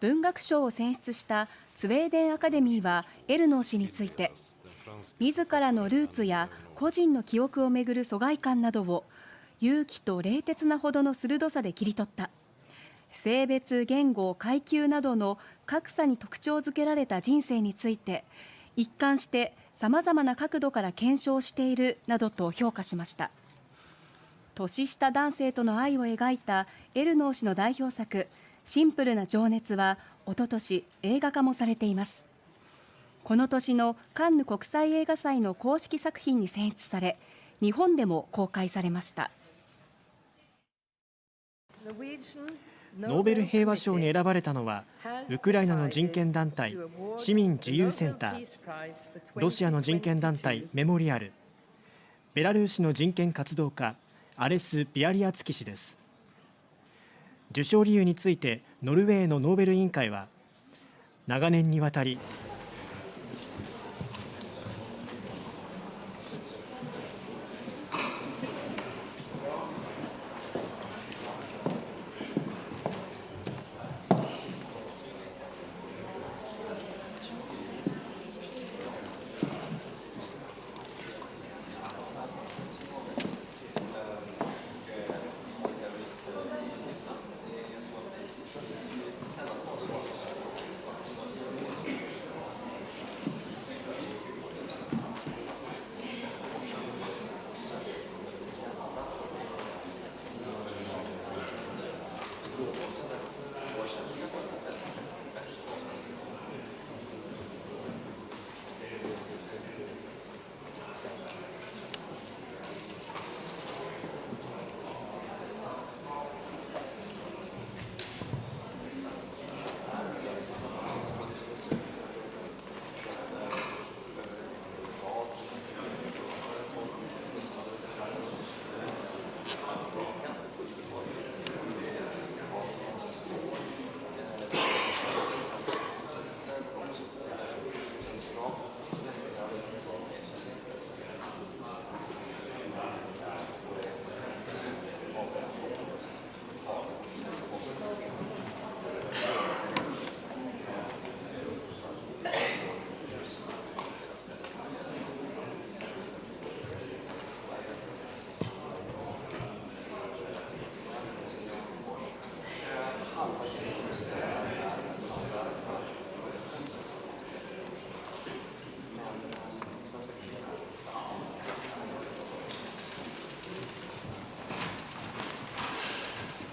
文学賞を選出したスウェーデンアカデミーはエルノー氏について、自らのルーツや個人の記憶をめぐる疎外感などを勇気と冷徹なほどの鋭さで切り取った。性別、言語、階級などの格差に特徴づけられた人生について一貫してさまざまな角度から検証しているなどと評価しました。年下男性との愛を描いたエルノー氏の代表作シンプルな情熱はおととし映画化もされています。この年のカンヌ国際映画祭の公式作品に選出され、日本でも公開されました。ノーベル平和賞に選ばれたのはウクライナの人権団体市民自由センター、ロシアの人権団体メモリアル、ベラルーシの人権活動家アレス・ビアリアツキ氏です。受賞理由についてノルウェーのノーベル委員会は、長年にわたり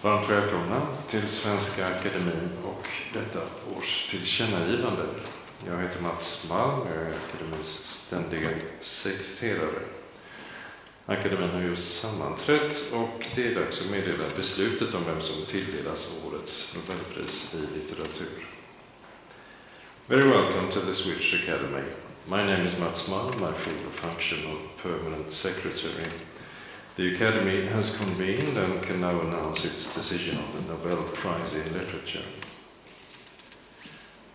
Varmt välkomna till Svenska Akademin och detta års tillkännagivande. Jag heter Mats Malm, jag är akademins ständiga sekreterare. Akademin har just sammanträtt och det är dags att meddela beslutet om vem som tilldelas årets Nobelpris i litteratur. Very welcome to the Swedish Academy. My name is Mats Malm, I fill the function of permanent secretary. The Academy has convened and can now announce its decision on the Nobel Prize in Literature.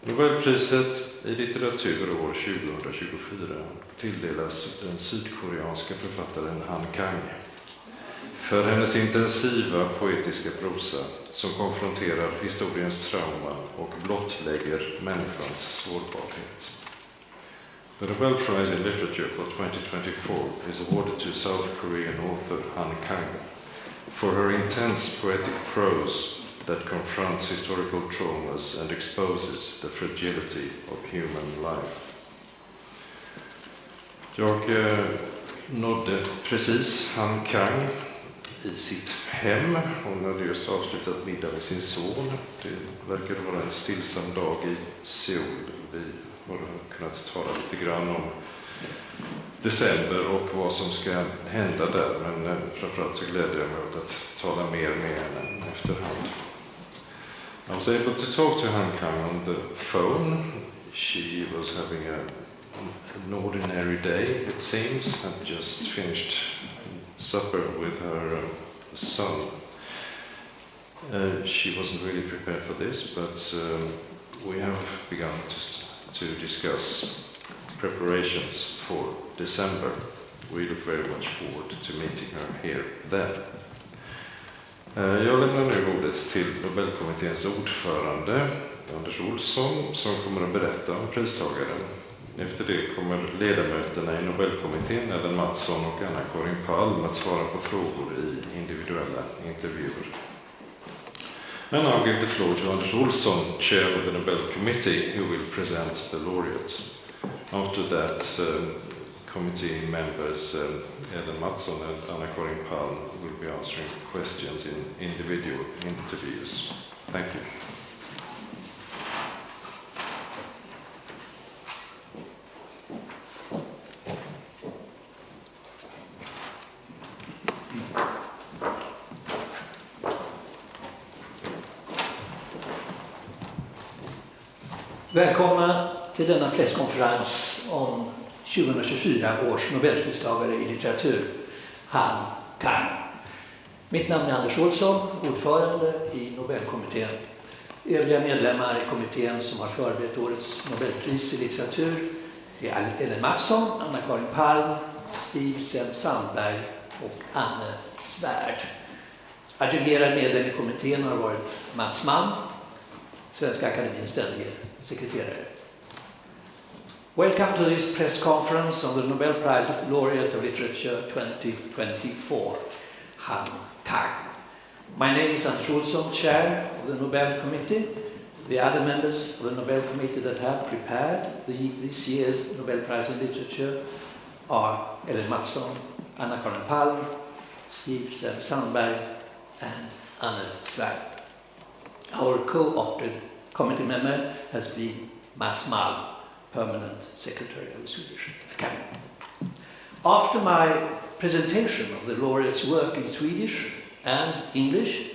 Nobelpriset i litteratur år 2024 tilldelas den sydkoreanska författaren Han Kang för hennes intensiva poetiska prosa som konfronterar historiens trauma och blottlägger människans sårbarhet. The Nobel Prize in Literature for 2024 is awarded to South Korean author Han Kang for her intense poetic prose that confronts historical traumas and exposes the fragility of human life. Jag nådde precis Han Kang i sitt hem. Hon hade just avslutat middag med sin son. Det verkade vara en stillsam dag i Seoul. Vi har kunnat tala lite grann om december och vad som ska hända där. Men framförallt så gläder jag mig åt att tala mer med henne efterhand. I was able to talk to Han Kang on the phone. She was having an ordinary day, it seems, and just finished supper with her son. She wasn't really prepared for this, but we have begun to discuss preparations for December. We look very much forward to meeting her here then. Jag lämnar nu ordet till Nobelkommitténs ordförande Anders Olsson som kommer att berätta om pristagaren. Efter det kommer ledamöterna i Nobelkommittén, Ellen Mattsson och Anna-Karin Palm, att svara på frågor i individuella intervjuer. And I'll give the floor to Anders Olsson, chair of the Nobel Committee, who will present the laureate. After that, committee members Ellen Mattsson and Anna-Karin Palm will be answering questions in individual interviews. Thank you. Välkomna till denna presskonferens om 2024 års Nobelpristagare i litteratur, Han Kang. Mitt namn är Anders Olsson, ordförande i Nobelkommittén. Övriga medlemmar i kommittén som har förberett årets Nobelpris i litteratur är Ellen Mattsson, Anna-Karin Palm, Stig Sandberg och Anne Svärd. Adjungerad medlem i kommittén har varit Mats Mann, Svenska Akademiens ständige sekreterare. Welcome to this press conference on the Nobel Prize Laureate of Literature 2024, Han Kang. My name is Anders Olsson, chair of the Nobel Committee. The other members of the Nobel Committee that have prepared this year's Nobel Prize in Literature are Ellen Mattsson, Anna-Karin Palm, Stig Sandberg and Anne Svärd. Our co-opted committee member has been Mats Malm, permanent secretary of the Swedish Academy. After my presentation of the laureate's work in Swedish and English,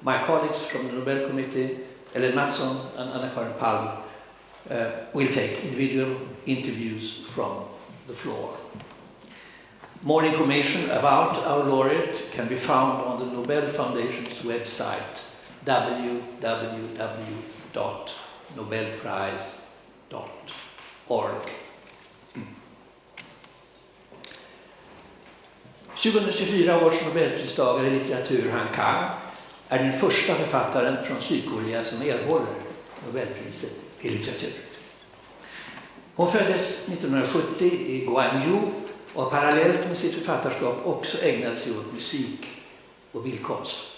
my colleagues from the Nobel Committee, Ellen Mattsson and Anna-Karin Palm, will take individual interviews from the floor. More information about our laureate can be found on the Nobel Foundation's website, www.nobelprize.org. 2024 års Nobelpristagare i litteratur, Han Kang, är den första författaren från Sydkorea som erhåller Nobelpriset i litteratur. Hon föddes 1970 i Gwangju och har parallellt med sitt författarskap också ägnat sig åt musik och bildkonst.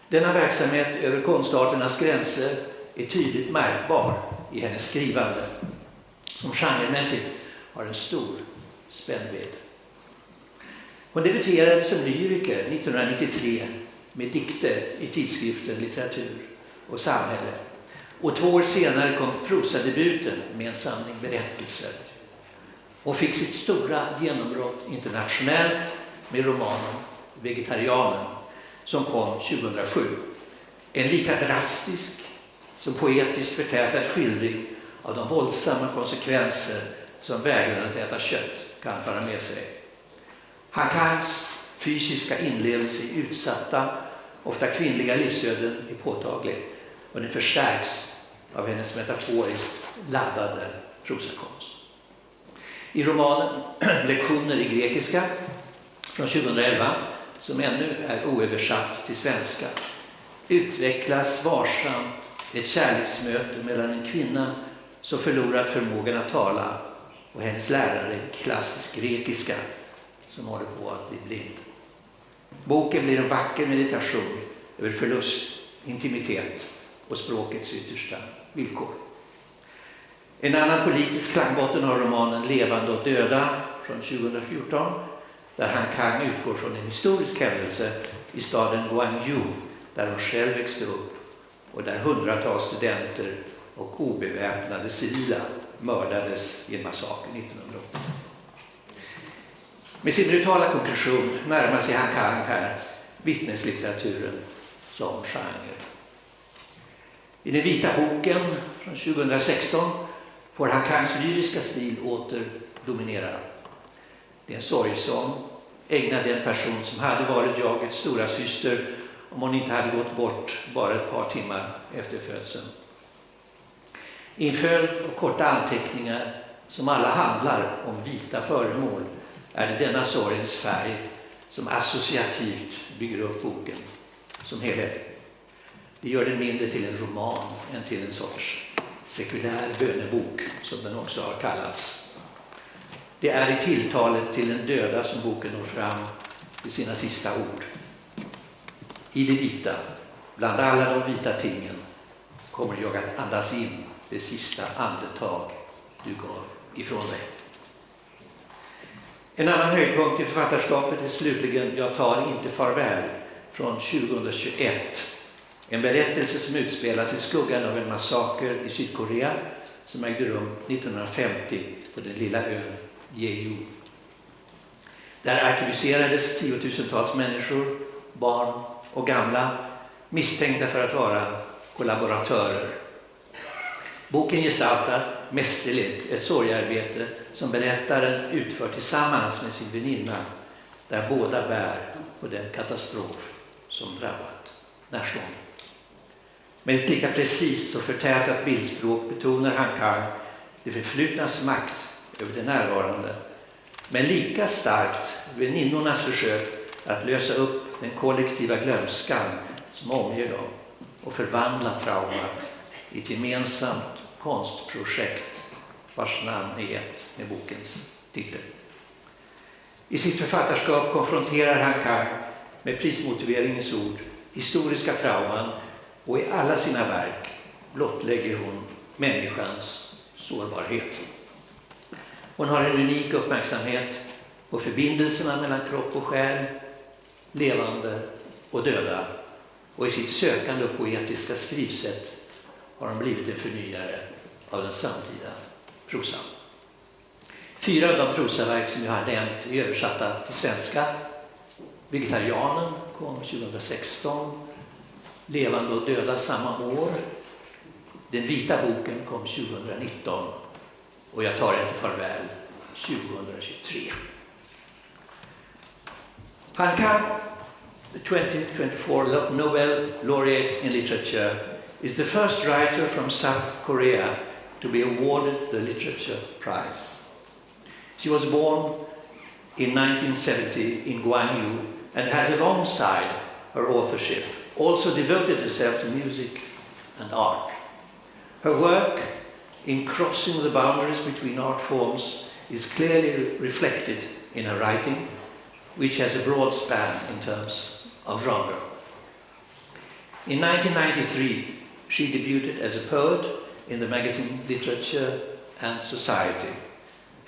Denna verksamhet över konstarternas gränser är tydligt märkbar i hennes skrivande, som genremässigt har en stor spännvidd. Hon debuterade som lyriker 1993 med dikter i tidskriften Litteratur och samhälle, och 2 år senare kom prosadebuten med en samling berättelser. Hon fick sitt stora genombrott internationellt med romanen Vegetarianen som kom 2007. En lika drastisk som poetiskt förtätad skildring av de våldsamma konsekvenser som vägran att äta kött kan föra med sig. Han Kangs fysiska inlevelse i utsatta, ofta kvinnliga livsöden är påtaglig, och den förstärks av hennes metaforiskt laddade prosakonst. I romanen Lektioner i grekiska från 2011, som ännu är oöversatt till svenska, utvecklas varsamt ett kärleksmöte mellan en kvinna som förlorat förmågan att tala och hennes lärare i klassisk grekiska som håller på att bli blind. Boken blir en vacker meditation över förlust, intimitet och språkets yttersta villkor. En annan politisk klangbotten har romanen Levande och döda från 2014, där Han Kang utgår från en historisk händelse i staden Gwangju, där hon själv växte upp och där hundratals studenter och obeväpnade civila mördades i en massaker 1980. Med sin brutala konklusion närmar sig Han Kang här vittneslitteraturen som genre. I den vita boken från 2016 får Han Kangs lyriska stil åter dominera. Det är en sorgsång ägnad en person som hade varit jagets stora syster om hon inte hade gått bort bara ett par timmar efter födseln. I en följd av korta anteckningar som alla handlar om vita föremål är det denna sorgens färg som associativt bygger upp boken. som helhet. Det gör den mindre till en roman än till en sorts sekulär bönebok, som den också har kallats. Det är i tilltalet till den döda som boken når fram till sina sista ord. I det vita, bland alla de vita tingen, kommer jag att andas in det sista andetag du gav ifrån dig. En annan höjdpunkt i författarskapet är slutligen Jag tar inte farväl från 2021. En berättelse som utspelas i skuggan av en massaker i Sydkorea som ägde rum 1950 på den lilla ön Jeju. Där arkebuserades tiotusentals människor, barn och gamla, misstänkta för att vara kollaboratörer. Boken gestaltar mästerligt ett sorgearbete som berättaren utför tillsammans med sin väninna, där båda bär på den katastrof som drabbat närstående. Med ett lika precis och förtätat bildspråk betonar Han Kang det förflutnas makt över det närvarande, men lika starkt väninnornas försök att lösa upp den kollektiva glömskan som omger dem och förvandla traumat i ett gemensamt konstprojekt vars namn är ett med bokens titel. I sitt författarskap konfronterar Han Kang med prismotiveringens ord historiska trauman, och i alla sina verk blottlägger hon människans sårbarhet. Hon har en unik uppmärksamhet på förbindelserna mellan kropp och själ, levande och döda, och i sitt sökande och poetiska skrivsätt har hon blivit en förnyare av den samtida prosan. 4 av de prosaverk som jag har nämnt är översatta till svenska. Vegetarianen kom 2016, Levande och döda samma år. Den vita boken kom 2019 och Jag tar inte farväl 2023. Han Kang, the 2024 Nobel Laureate in Literature, is the first writer from South Korea to be awarded the Literature Prize. She was born in 1970 in Gwangju and has alongside her authorship also devoted herself to music and art. Her work in crossing the boundaries between art forms is clearly reflected in her writing, which has a broad span in terms of genre. In 1993, she debuted as a poet in the magazine Literature and Society,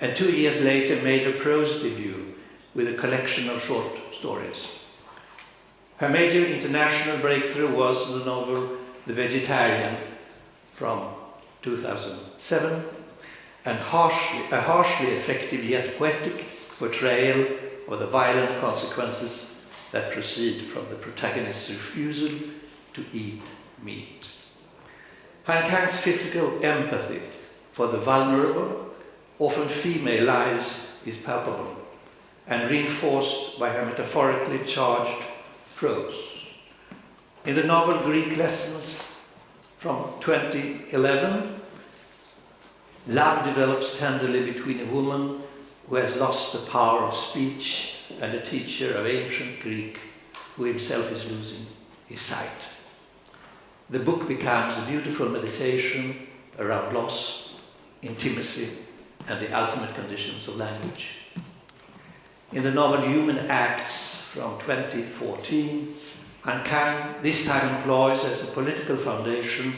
and 2 years later made her prose debut with a collection of short stories. Her major international breakthrough was the novel The Vegetarian from 2007, and a harshly effective yet poetic portrayal of the violent consequences that proceed from the protagonist's refusal to eat meat. Han Kang's physical empathy for the vulnerable, often female lives is palpable and reinforced by her metaphorically charged prose. In the novel Greek Lessons from 2011, love develops tenderly between a woman who has lost the power of speech and a teacher of ancient Greek who himself is losing his sight. The book becomes a beautiful meditation around loss, intimacy, and the ultimate conditions of language. In the novel Human Acts from 2014, Han Kang this time employs as a political foundation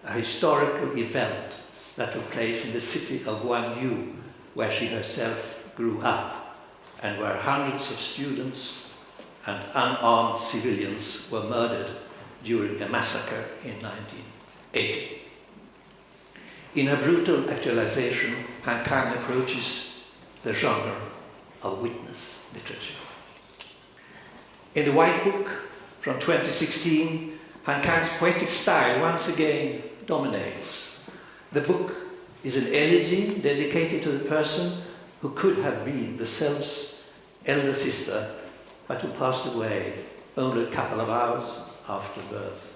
a historical event that took place in the city of Gwangju, where she herself grew up, and where hundreds of students and unarmed civilians were murdered during a massacre in 1980. In her brutal actualization, Han Kang approaches the genre of witness literature. In the White Book from 2016, Han Kang's poetic style once again dominates. The book is an elegy dedicated to the person who could have been the self's elder sister, but who passed away only a couple of hours after birth.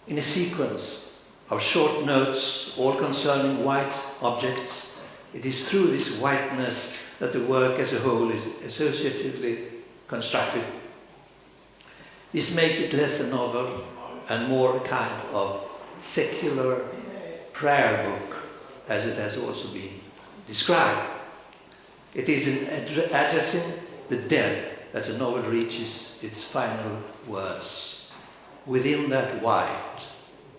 In a sequence of short notes, all concerning white objects, it is through this whiteness that the work as a whole is associatively constructed. This makes it less a novel and more a kind of secular prayer book, as it has also been described. It is in addressing the dead that the novel reaches its final words. Within that white,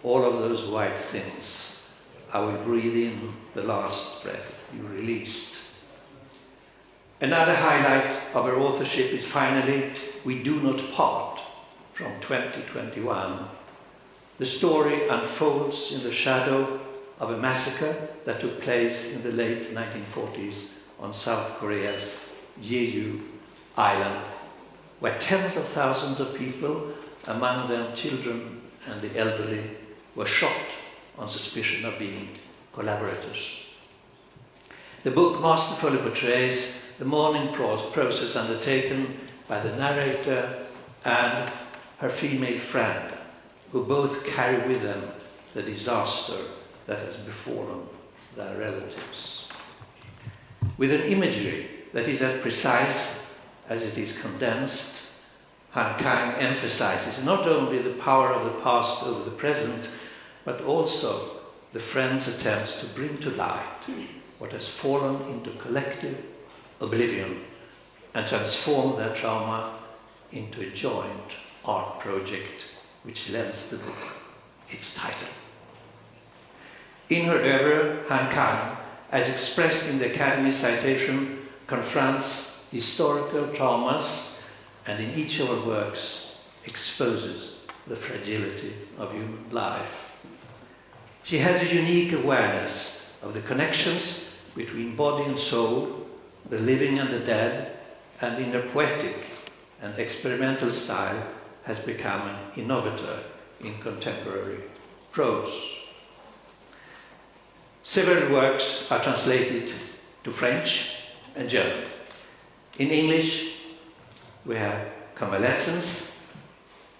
all of those white things, I will breathe in the last breath you released. Another highlight of her authorship is finally, We Do Not Part, from 2021. The story unfolds in the shadow of a massacre that took place in the late 1940s on South Korea's Jeju Island, where tens of thousands of people, among them children and the elderly, were shot on suspicion of being collaborators. The book masterfully portrays the mourning process undertaken by the narrator and her female friend, who both carry with them the disaster that has befallen their relatives. With an imagery that is as precise as it is condensed, Han Kang emphasizes not only the power of the past over the present, but also the friends' attempts to bring to light what has fallen into collective oblivion and transform their trauma into a joint art project which lends the book its title. In her oeuvre, Han Kang, as expressed in the Academy's citation, confronts historical traumas and in each of her works exposes the fragility of human life. She has a unique awareness of the connections between body and soul, the living and the dead, and in her poetic and experimental style has become an innovator in contemporary prose. Several works are translated to French and German. In English, we have Convalescence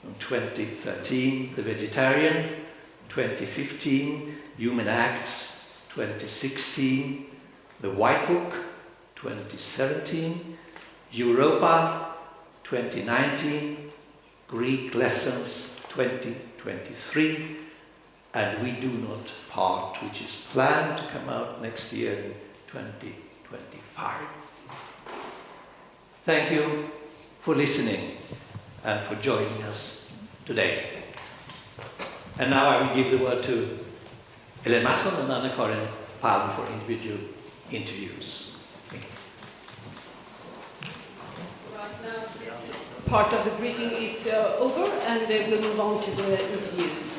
from 2013, The Vegetarian, 2015, Human Acts, 2016, The White Book, 2017, Europa, 2019, Greek Lessons, 2023, and We Do Not Part, which is planned to come out next year in 2025. Thank you for listening and for joining us today. And now I will give the word to Ellen Mattsson and Anna-Karin Palm for individual interviews. Thank you. Right now, this part of the briefing is over, and we'll move on to the interviews.